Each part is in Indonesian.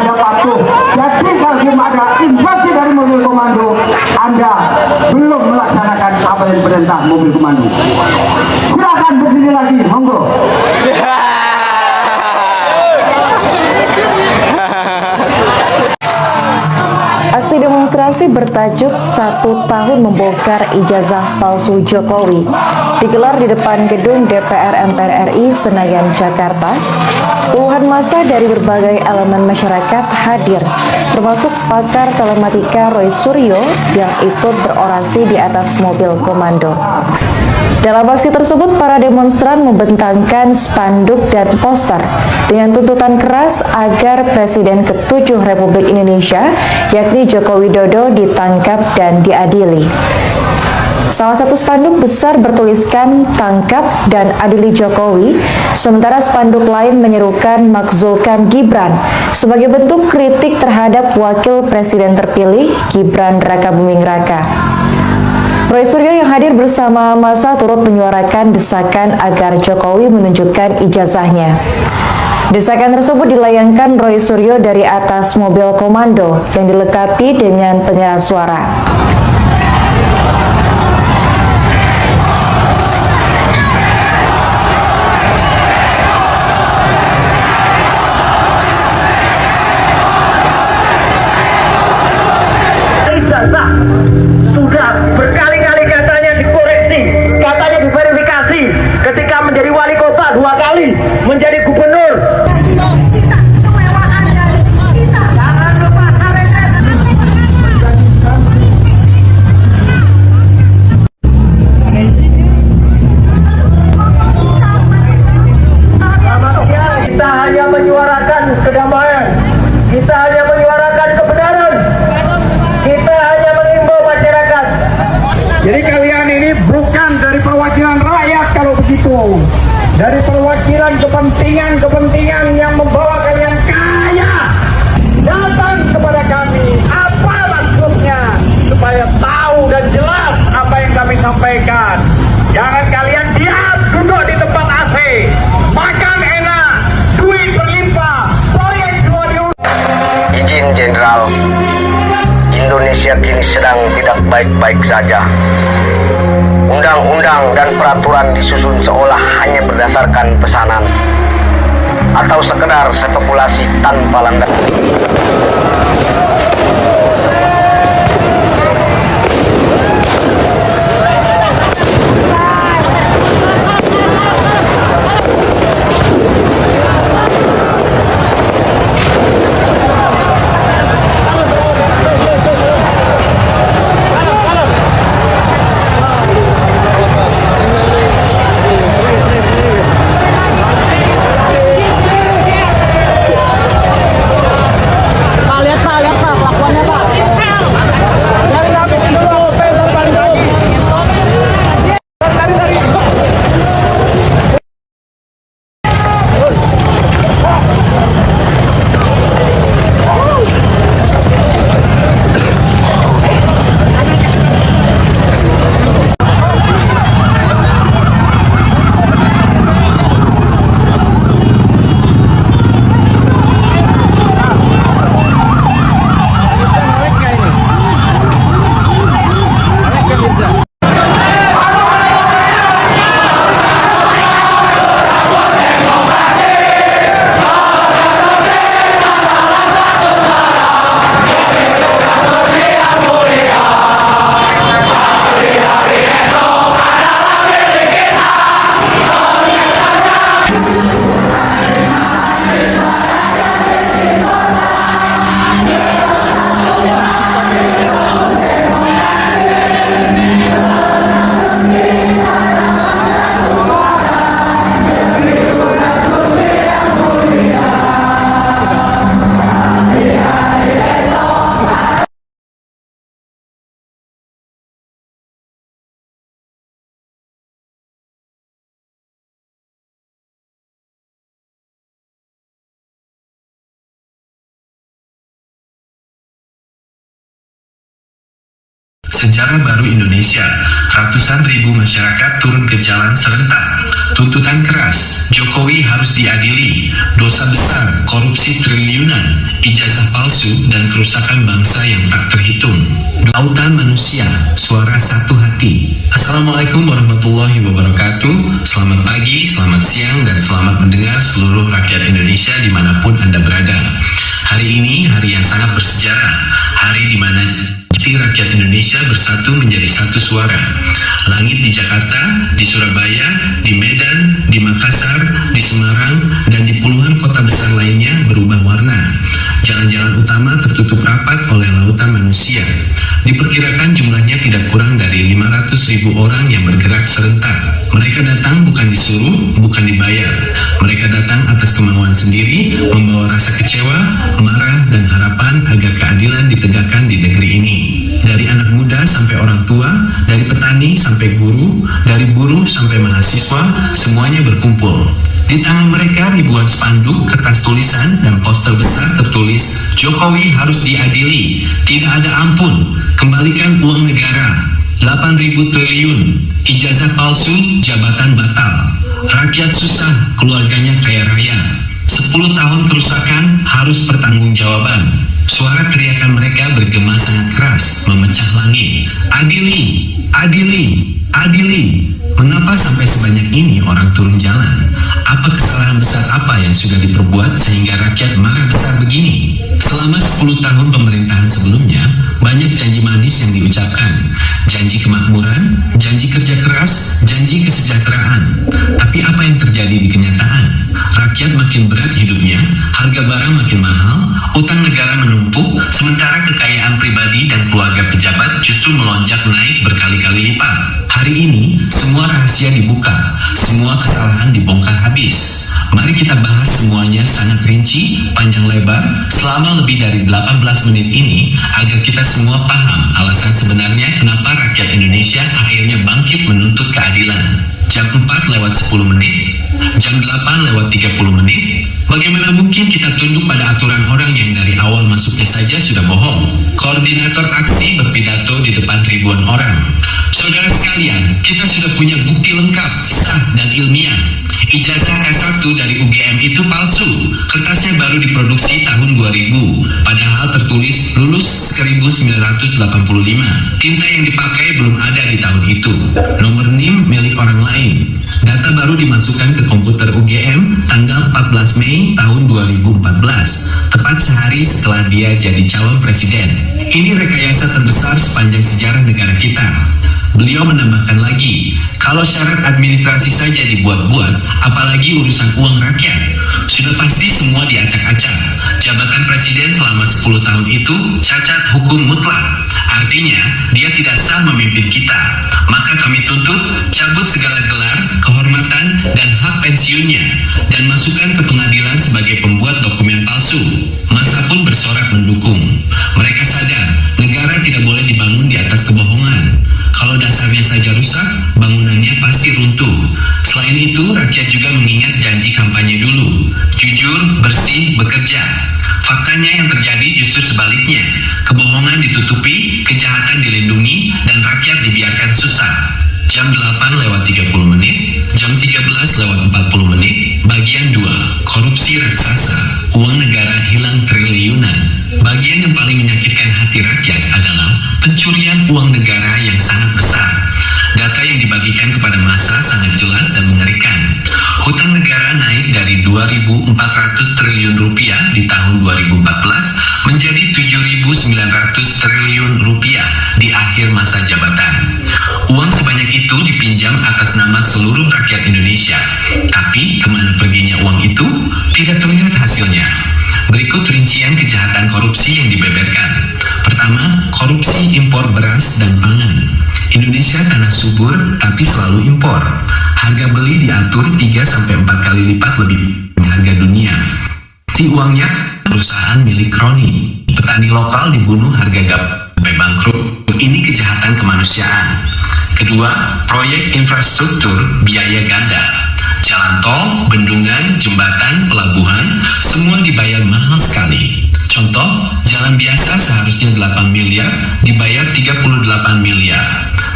Anda patuh. Jadi kalau ada invasi dari mobil komando, Anda belum melaksanakan apa yang perintah mobil komando. Silakan berdiri lagi, monggo. Aksi demonstrasi bertajuk 1 tahun membongkar ijazah palsu Jokowi digelar di depan gedung DPR MPR RI Senayan, Jakarta. Puluhan massa dari berbagai elemen masyarakat hadir, termasuk pakar telematika Roy Suryo yang ikut berorasi di atas mobil komando. Dalam aksi tersebut, para demonstran membentangkan spanduk dan poster dengan tuntutan keras agar Presiden ke-7 Republik Indonesia, yakni Joko Widodo, ditangkap dan diadili. Salah satu spanduk besar bertuliskan "Tangkap dan adili Jokowi", sementara spanduk lain menyerukan "Makzulkan Gibran" sebagai bentuk kritik terhadap Wakil Presiden terpilih Gibran Rakabuming Raka. Roy Suryo yang hadir bersama massa turut menyuarakan desakan agar Jokowi menunjukkan ijazahnya. Desakan tersebut dilayangkan Roy Suryo dari atas mobil komando yang dilengkapi dengan pengeras suara. Ijazah sudah berkali-kali katanya dikoreksi, katanya diverifikasi ketika menjadi wali kota 2 kali, menjadi gubernur. Kita hanya menyuarakan kedamaian, kita hanya menyuarakan kebenaran, kita hanya mengimbau masyarakat. Jadi kalian ini bukan dari perwakilan rakyat kalau begitu, dari perwakilan kepentingan yang membawa kalian kaya. Datang kepada kami, apa maksudnya, supaya tahu dan jelas apa yang kami sampaikan. Jangan kalian diam, duduk di tempat AC, makan enak, duit berlimpah, proyek semua Izin Jenderal, Indonesia kini sedang tidak baik-baik saja. Undang-undang dan peraturan disusun seolah hanya berdasarkan pesanan atau sekedar spekulasi tanpa landasan. Sejarah baru Indonesia, ratusan ribu masyarakat turun ke jalan serentak Tuntutan keras, Jokowi harus diadili, dosa besar, korupsi triliunan, ijazah palsu, dan kerusakan bangsa yang tak terhitung. Lautan manusia, suara satu hati. Assalamualaikum warahmatullahi wabarakatuh. Selamat pagi, selamat siang, dan selamat mendengar seluruh rakyat Indonesia dimanapun Anda berada. Hari ini hari yang sangat bersejarah, hari di mana rakyat Indonesia bersatu menjadi satu suara. Langit di Jakarta, di Surabaya, di Medan, di Makassar, di Semarang, dan di puluhan kota besar lainnya berubah warna. Jalan-jalan utama tertutup rapat oleh lautan manusia. Diperkirakan jumlahnya tidak kurang dari 500.000 orang yang bergerak serentak. Mereka datang bukan disuruh, bukan dibayar. Mereka datang atas kemauan sendiri, membawa rasa kecewa, marah, dan harapan agar keadilan ditegakkan di negeri ini. Dari anak muda sampai orang tua, dari petani sampai guru, dari buruh sampai mahasiswa, semuanya berkumpul. Di tangan mereka ribuan spanduk, kertas tulisan, dan poster besar tertulis, Jokowi harus diadili, tidak ada ampun, kembalikan uang negara, 8.000 triliun, ijazah palsu, jabatan batal, rakyat susah, keluarganya kaya raya, 10 tahun kerusakan harus pertanggungjawaban. Suara teriakan mereka bergema sangat keras, memecah langit. Adili, adili, adili. Mengapa sampai sebanyak ini orang turun jalan? Apa kesalahan besar apa yang sudah diperbuat sehingga rakyat marah besar begini? Selama 10 tahun pemerintahan sebelumnya, banyak janji manis yang diucapkan. Janji kemakmuran, janji kerja keras, janji kesejahteraan. Tapi apa yang terjadi di kenyataan? Rakyat makin berat hidupnya, harga barang makin mahal, utang negara menumpuk, sementara kekayaan pribadi dan keluarga pejabat justru melonjak naik berkali-kali lipat. Hari ini, semua rahasia dibuka, semua kesalahan dibongkar habis. Mari kita bahas semuanya sangat rinci, panjang lebar, selama lebih dari 18 menit ini, agar kita semua paham alasan sebenarnya kenapa rakyat Indonesia akhirnya bangkit menuntut keadilan. Jam 4:10 menit, jam 8:30 menit. Bagaimana mungkin kita tunduk pada aturan orang yang dari awal masuknya saja sudah bohong? Koordinator aksi berpidato di depan ribuan orang. Saudara sekalian, kita sudah punya bukti lengkap, sah, dan ilmiah. Ijazah S1 dari UGM itu palsu. Kertasnya baru diproduksi tahun 2000, padahal tertulis lulus 1985. Tinta yang dipakai belum ada di tahun itu. Nomor NIM milik orang lain. Data baru dimasukkan ke komputer UGM tanggal 14 Mei tahun 2014, tepat sehari setelah dia jadi calon presiden. Ini rekayasa terbesar sepanjang sejarah negara kita. Beliau menambahkan lagi, kalau syarat administrasi saja dibuat-buat, apalagi urusan uang rakyat. Sudah pasti semua diacak-acak. Jabatan presiden selama 10 tahun itu cacat hukum mutlak. Artinya, dia tidak sah memimpin kita. Maka kami tuntut cabut segala gelar, kehormatan, dan hak pensiunnya, dan masukkan ke pengadilan sebagai pembuat dokumen palsu. Massa pun bersorak mendukung. Mereka sadar, negara tidak boleh dibangun di atas kebohongan. Kalau dasarnya saja rusak, bangunannya pasti runtuh. Selain itu, rakyat juga mengingat janji kampanye dulu. Jujur, bersih, bekerja. Faktanya yang terjadi justru sebaliknya. Kebohongan ditutupi, kejahatan dilindungi, dan rakyat dibiarkan susah. Jam 8:30 menit, jam 13:40 menit, bagian 2, korupsi raksasa, uang negara hilang triliunan. Bagian yang paling menyakitkan hati rakyat adalah pencurian uang negara yang sangat besar. Data yang dibagikan kepada massa sangat jelas dan mengerikan. Hutang negara naik dari 2.400 triliun rupiah di tahun 2014 menjadi 7.900 triliun rupiah di akhir masa jabatan. Uang sebanyak itu dipinjam atas nama seluruh rakyat Indonesia. Tapi kemana perginya uang itu? Tidak terlihat hasilnya. Berikut rincian kejahatan korupsi yang dibeberkan. Pertama, korupsi impor beras dan pangan. Indonesia tanah subur tapi selalu impor. Harga beli diatur 3-4 kali lipat lebih dari harga dunia. Si uangnya perusahaan milik kroni. Petani lokal dibunuh harga sampai bangkrut. Ini kejahatan kemanusiaan. Kedua, proyek infrastruktur biaya ganda. Jalan tol, bendungan, jembatan, pelabuhan, semua dibayar mahal sekali. Contoh, jalan biasa seharusnya 8 miliar, dibayar 38 miliar.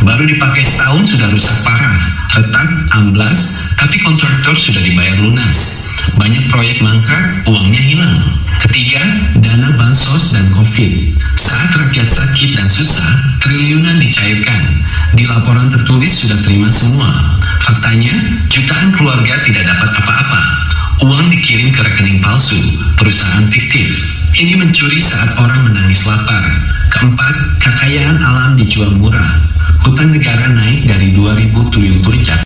Baru dipakai setahun sudah rusak parah. Retak, amblas, tapi kontraktor sudah dibayar lunas. Banyak proyek mangkrak, uangnya hilang. Ketiga, dana bansos dan COVID. Saat rakyat sakit dan susah, triliunan dicairkan. Di laporan tertulis sudah terima semua. Faktanya, jutaan keluarga tidak dapat apa-apa. Uang dikirim ke rekening palsu, perusahaan fiktif. Ini mencuri saat orang menangis lapar. Keempat, kekayaan alam dijual murah. Hutan negara naik dari 2.000 triliun per jam.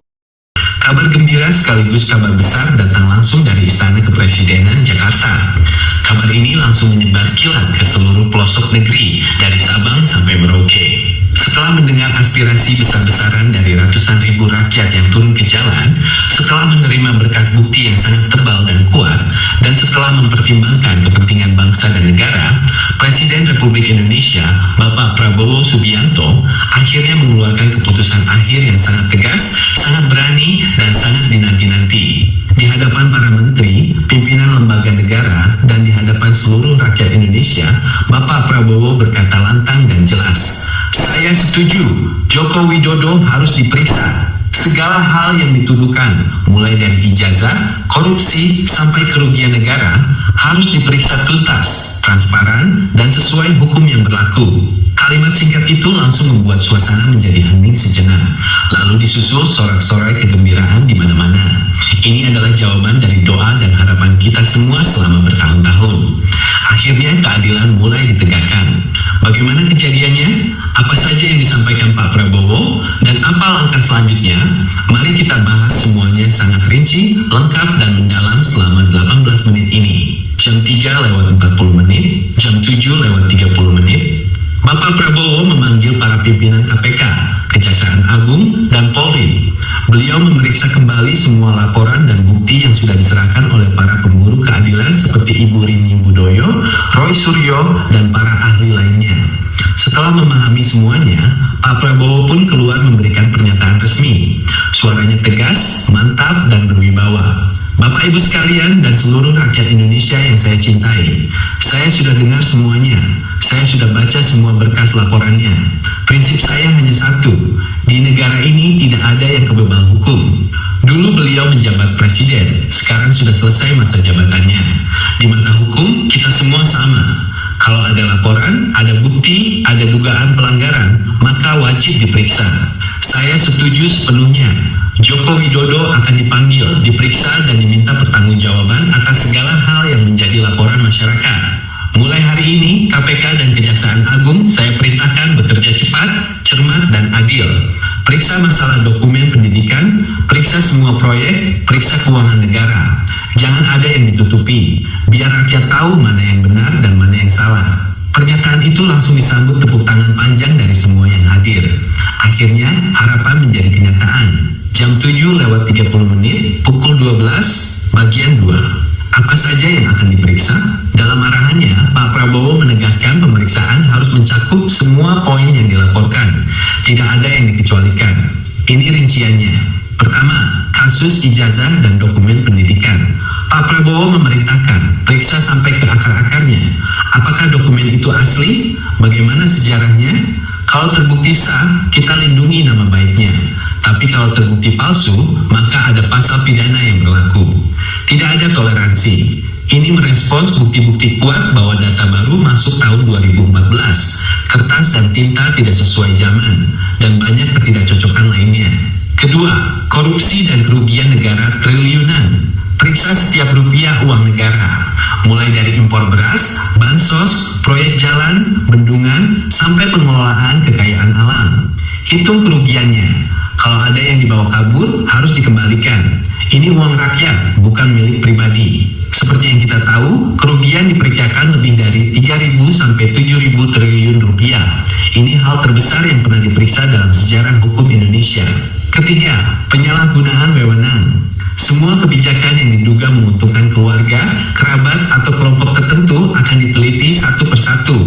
Kabar gembira sekaligus kabar besar datang langsung dari Istana Kepresidenan Jakarta. Kabar ini langsung menyebar kilat ke seluruh pelosok negeri, dari Sabang sampai Merauke. Setelah mendengar aspirasi besar-besaran dari ratusan ribu rakyat yang turun ke jalan, setelah menerima berkas bukti yang sangat tebal dan kuat, dan setelah mempertimbangkan kepentingan bangsa dan negara, Presiden Republik Indonesia, Bapak Prabowo Subianto, akhirnya mengeluarkan keputusan akhir yang sangat tegas, sangat berani, dan sangat dinanti-nanti. Di hadapan para menteri, pimpinan lembaga negara, dan di hadapan seluruh rakyat Indonesia, Bapak Prabowo berkata lantang dan jelas, "Saya setuju, Joko Widodo harus diperiksa. Segala hal yang dituduhkan, mulai dari ijazah, korupsi, sampai kerugian negara, harus diperiksa tuntas, transparan, dan sesuai hukum yang berlaku." Kalimat singkat itu langsung membuat suasana menjadi hening sejenak, lalu disusul sorak-sorai kegembiraan di mana-mana. Ini adalah jawaban dari doa dan harapan kita semua selama bertahun-tahun. Akhirnya keadilan mulai ditegakkan. Bagaimana kejadiannya? Apa saja yang disampaikan Pak Prabowo? Dan apa langkah selanjutnya? Mari kita bahas semuanya sangat rinci, lengkap, dan mendalam selama 18 menit ini. Jam 3:40, jam 7:30. Bapak Prabowo memanggil para pimpinan KPK, Kejaksaan Agung, dan Polri. Beliau memeriksa kembali semua laporan dan bukti yang sudah diserahkan oleh para pemburu keadilan seperti Ibu Rini Budoyo, Roy Suryo, dan para ahli lainnya. Setelah memahami semuanya, Pak Prabowo pun keluar memberikan pernyataan resmi. Suaranya tegas, mantap, dan berwibawa. Bapak Ibu sekalian dan seluruh rakyat Indonesia yang saya cintai, saya sudah dengar semuanya. Saya sudah baca semua berkas laporannya. Prinsip saya hanya satu, di negara ini tidak ada yang kebebal hukum. Dulu beliau menjabat presiden, sekarang sudah selesai masa jabatannya. Di mata hukum, kita semua sama. Kalau ada laporan, ada bukti, ada dugaan pelanggaran, maka wajib diperiksa. Saya setuju sepenuhnya. Joko Widodo akan dipanggil, diperiksa, dan diminta pertanggungjawaban atas segala hal yang menjadi laporan masyarakat. Mulai hari ini, KPK dan Kejaksaan Agung saya perintahkan bekerja cepat, cermat, dan adil. Periksa masalah dokumen pendidikan, periksa semua proyek, periksa keuangan negara. Jangan ada yang ditutupi, biar rakyat tahu mana yang benar dan mana yang salah. Pernyataan itu langsung disambut tepuk tangan panjang dari semua yang hadir. Akhirnya, harapan menjadi kenyataan. Jam 7:30, pukul 12, bagian 2. Apa saja yang akan diperiksa? Dalam arahannya, Pak Prabowo menegaskan pemeriksaan harus mencakup semua poin yang dilaporkan. Tidak ada yang dikecualikan. Ini rinciannya. Pertama, kasus ijazah dan dokumen pendidikan. Pak Prabowo memerintahkan periksa sampai ke akar-akarnya. Apakah dokumen itu asli? Bagaimana sejarahnya? Kalau terbukti sah, kita lindungi nama baiknya. Tapi kalau terbukti palsu, maka ada pasal pidana yang berlaku. Tidak ada toleransi. Ini merespons bukti-bukti kuat bahwa data baru masuk tahun 2014. Kertas dan tinta tidak sesuai zaman, dan banyak ketidakcocokan lainnya. Kedua, korupsi dan kerugian negara triliunan. Periksa setiap rupiah uang negara, mulai dari impor beras, bansos, proyek jalan, bendungan, sampai pengelolaan kekayaan alam. Hitung kerugiannya. Kalau ada yang dibawa kabur, harus dikembalikan. Ini uang rakyat, bukan milik pribadi. Seperti yang kita tahu, kerugian diperkirakan lebih dari 3.000 sampai 7.000 triliun rupiah. Ini hal terbesar yang pernah diperiksa dalam sejarah hukum Indonesia. Ketiga, penyalahgunaan wewenang. Semua kebijakan yang diduga menguntungkan keluarga, kerabat, atau kelompok tertentu akan diteliti satu persatu.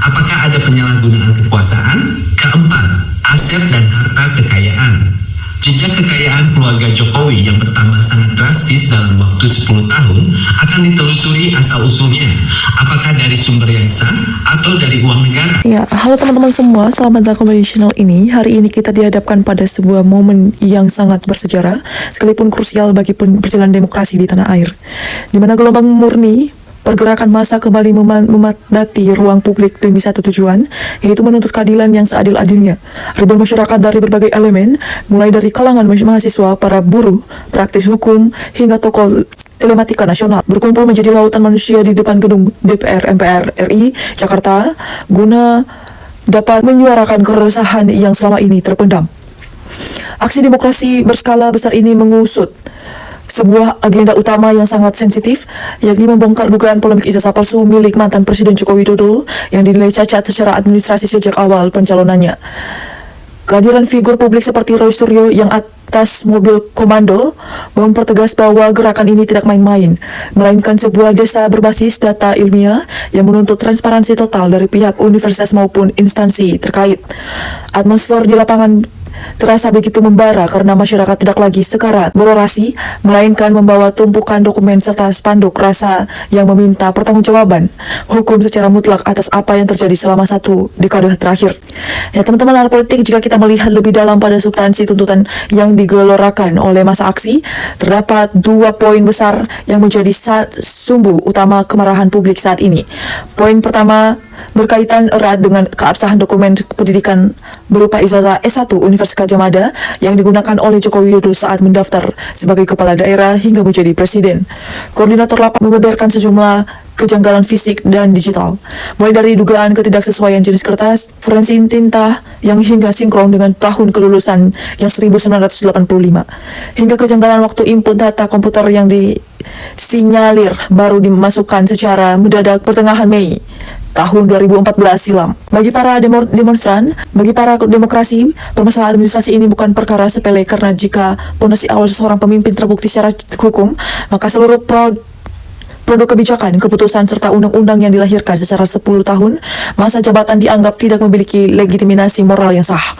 Apakah ada penyalahgunaan kekuasaan? Keempat, aset dan harta kekayaan. Jejak kekayaan keluarga Jokowi yang bertambah sangat drastis dalam waktu 10 tahun akan ditelusuri asal-usulnya, apakah dari sumber yang sah atau dari uang negara. Ya, halo teman-teman semua, selamat datang kembali di channel ini. Hari ini kita dihadapkan pada sebuah momen yang sangat bersejarah, sekalipun krusial bagi perjalanan demokrasi di tanah air, di mana gelombang murni pergerakan massa kembali memadati ruang publik demi satu tujuan, yaitu menuntut keadilan yang seadil-adilnya. Ribuan masyarakat dari berbagai elemen, mulai dari kalangan mahasiswa, para buruh, praktis hukum, hingga tokoh telematika nasional, berkumpul menjadi lautan manusia di depan gedung DPR MPR RI Jakarta guna dapat menyuarakan keresahan yang selama ini terpendam. Aksi demokrasi berskala besar ini mengusut sebuah agenda utama yang sangat sensitif, yakni membongkar dugaan polemik ijazah palsu milik mantan Presiden Joko Widodo yang dinilai cacat secara administrasi sejak awal pencalonannya. Kehadiran figur publik seperti Roy Suryo yang atas mobil komando mempertegas bahwa gerakan ini tidak main-main, melainkan sebuah desa berbasis data ilmiah yang menuntut transparansi total dari pihak universitas maupun instansi terkait. Atmosfer di lapangan terasa begitu membara karena masyarakat tidak lagi sekarat berorasi, melainkan membawa tumpukan dokumen serta spanduk rasa yang meminta pertanggungjawaban hukum secara mutlak atas apa yang terjadi selama 1 dekade terakhir. Ya teman-teman ahli politik, jika kita melihat lebih dalam pada substansi tuntutan yang digelorakan oleh masa aksi, terdapat 2 poin besar yang menjadi sumbu utama kemarahan publik saat ini. Poin pertama berkaitan erat dengan keabsahan dokumen pendidikan berupa ijazah S1 Universitas Gadjah Mada yang digunakan oleh Joko Widodo saat mendaftar sebagai kepala daerah hingga menjadi presiden. Koordinator lapak membeberkan sejumlah kejanggalan fisik dan digital, mulai dari dugaan ketidaksesuaian jenis kertas, forensik tinta yang hingga sinkron dengan tahun kelulusan yang 1985, hingga kejanggalan waktu input data komputer yang disinyalir baru dimasukkan secara mendadak pertengahan Mei tahun 2014 silam. Bagi para demonstran, bagi para demokrasi, permasalahan administrasi ini bukan perkara sepele, karena jika pondasi awal seseorang pemimpin terbukti secara hukum, maka seluruh produk kebijakan, keputusan, serta undang-undang yang dilahirkan secara 10 tahun masa jabatan dianggap tidak memiliki legitimasi moral yang sah.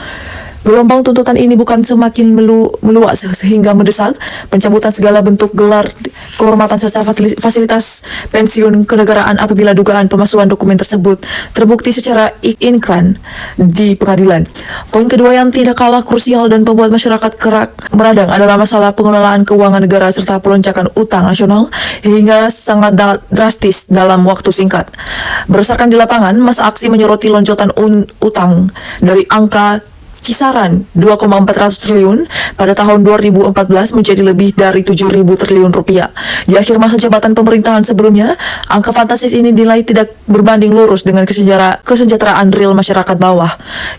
Gelombang tuntutan ini bukan semakin meluas sehingga mendesak pencabutan segala bentuk gelar kehormatan serta fasilitas pensiun kenegaraan apabila dugaan pemalsuan dokumen tersebut terbukti secara inkran di pengadilan. Poin kedua yang tidak kalah krusial dan membuat masyarakat kerak meradang adalah masalah pengelolaan keuangan negara serta pelonjakan utang nasional hingga sangat drastis dalam waktu singkat. Berdasarkan di lapangan, masa aksi menyoroti lonjotan utang dari angka kisaran 2,400 triliun pada tahun 2014 menjadi lebih dari 7.000 triliun rupiah. Di akhir masa jabatan pemerintahan sebelumnya, angka fantastis ini dinilai tidak berbanding lurus dengan kesejahteraan real masyarakat bawah,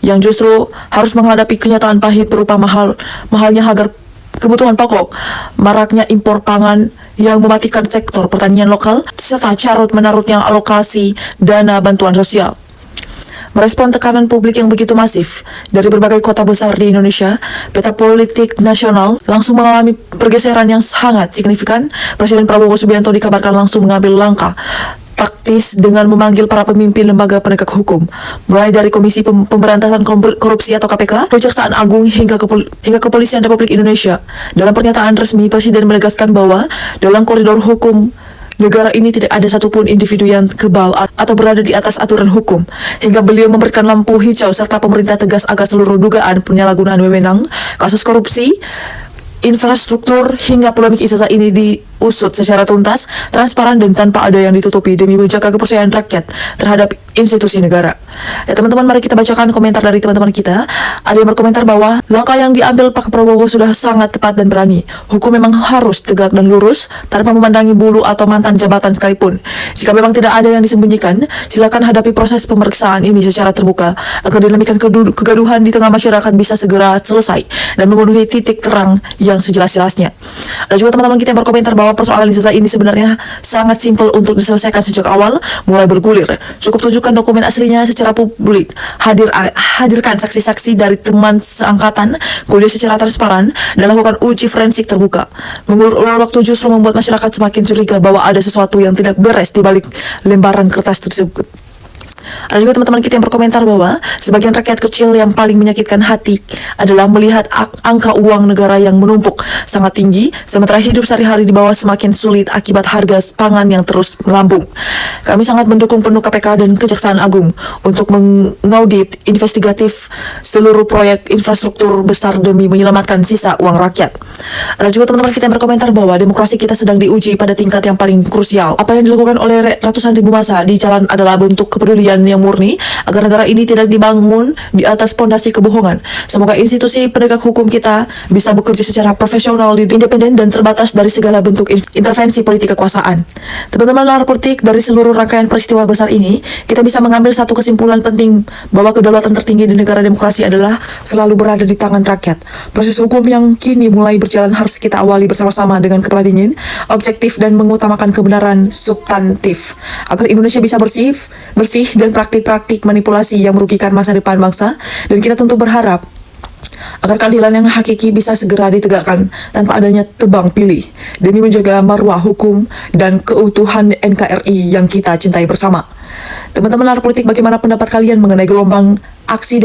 yang justru harus menghadapi kenyataan pahit berupa mahalnya harga kebutuhan pokok, maraknya impor pangan yang mematikan sektor pertanian lokal, serta carut menarutnya alokasi dana bantuan sosial. Merespon tekanan publik yang begitu masif dari berbagai kota besar di Indonesia, peta politik nasional langsung mengalami pergeseran yang sangat signifikan. Presiden Prabowo Subianto dikabarkan langsung mengambil langkah taktis dengan memanggil para pemimpin lembaga penegak hukum, mulai dari Komisi Pemberantasan Korupsi atau KPK, Kejaksaan Agung hingga Kepolisian Republik Indonesia. Dalam pernyataan resmi, Presiden menegaskan bahwa dalam koridor hukum negara ini tidak ada satupun individu yang kebal atau berada di atas aturan hukum, hingga beliau memberikan lampu hijau serta pemerintah tegas agar seluruh dugaan penyalahgunaan wewenang, kasus korupsi, infrastruktur hingga polemik ijazah ini diusut secara tuntas, transparan, dan tanpa ada yang ditutupi demi menjaga kepercayaan rakyat terhadap institusi negara. Ya teman-teman, mari kita bacakan komentar dari teman-teman kita. Ada yang berkomentar bahwa langkah yang diambil Pak Prabowo sudah sangat tepat dan berani. Hukum memang harus tegak dan lurus tanpa memandangi bulu atau mantan jabatan sekalipun. Jika memang tidak ada yang disembunyikan, silakan hadapi proses pemeriksaan ini secara terbuka agar dinamikan kegaduhan di tengah masyarakat bisa segera selesai dan memenuhi titik terang yang sejelas-jelasnya. Ada juga teman-teman kita yang berkomentar bahwa persoalan ijazah ini sebenarnya sangat simpel untuk diselesaikan sejak awal mulai bergulir. Cukup tunjukkan dokumen aslinya secara publik, hadirkan saksi-saksi dari teman seangkatan, kuliah secara transparan, dan lakukan uji forensik terbuka. Mengulur waktu justru membuat masyarakat semakin curiga bahwa ada sesuatu yang tidak beres di balik lembaran kertas tersebut. Ada juga teman-teman kita yang berkomentar bahwa sebagian rakyat kecil yang paling menyakitkan hati adalah melihat angka uang negara yang menumpuk sangat tinggi, sementara hidup sehari-hari di bawah semakin sulit akibat harga pangan yang terus melambung. Kami sangat mendukung penuh KPK dan Kejaksaan Agung untuk mengaudit investigatif seluruh proyek infrastruktur besar demi menyelamatkan sisa uang rakyat. Ada juga teman-teman kita yang berkomentar bahwa demokrasi kita sedang diuji pada tingkat yang paling krusial. Apa yang dilakukan oleh ratusan ribu massa di jalan adalah bentuk kepedulian yang murni agar negara ini tidak dibangun di atas pondasi kebohongan. Semoga institusi penegak hukum kita bisa bekerja secara profesional, independen, dan terbatas dari segala bentuk intervensi politik kekuasaan. Teman-teman nalar politik, dari seluruh rangkaian peristiwa besar ini, kita bisa mengambil satu kesimpulan penting bahwa kedaulatan tertinggi di negara demokrasi adalah selalu berada di tangan rakyat. Proses hukum yang kini mulai berjalan harus kita awali bersama-sama dengan kepala dingin, objektif, dan mengutamakan kebenaran substantif agar Indonesia bisa bersih dan praktik-praktik manipulasi yang merugikan masa depan bangsa. Dan kita tentu berharap agar keadilan yang hakiki bisa segera ditegakkan tanpa adanya tebang pilih demi menjaga marwah hukum dan keutuhan NKRI yang kita cintai bersama. Teman-teman nalar politik, bagaimana pendapat kalian mengenai gelombang aksi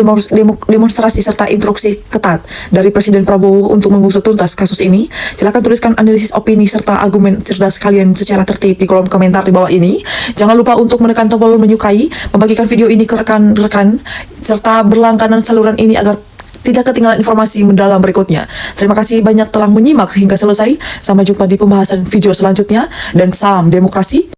demonstrasi serta instruksi ketat dari Presiden Prabowo untuk mengusut tuntas kasus ini? Silakan tuliskan analisis opini serta argumen cerdas kalian secara tertib di kolom komentar di bawah ini. Jangan lupa untuk menekan tombol menyukai, membagikan video ini ke rekan-rekan, serta berlangganan saluran ini agar tidak ketinggalan informasi mendalam berikutnya. Terima kasih banyak telah menyimak hingga selesai. Sampai jumpa di pembahasan video selanjutnya, dan salam demokrasi.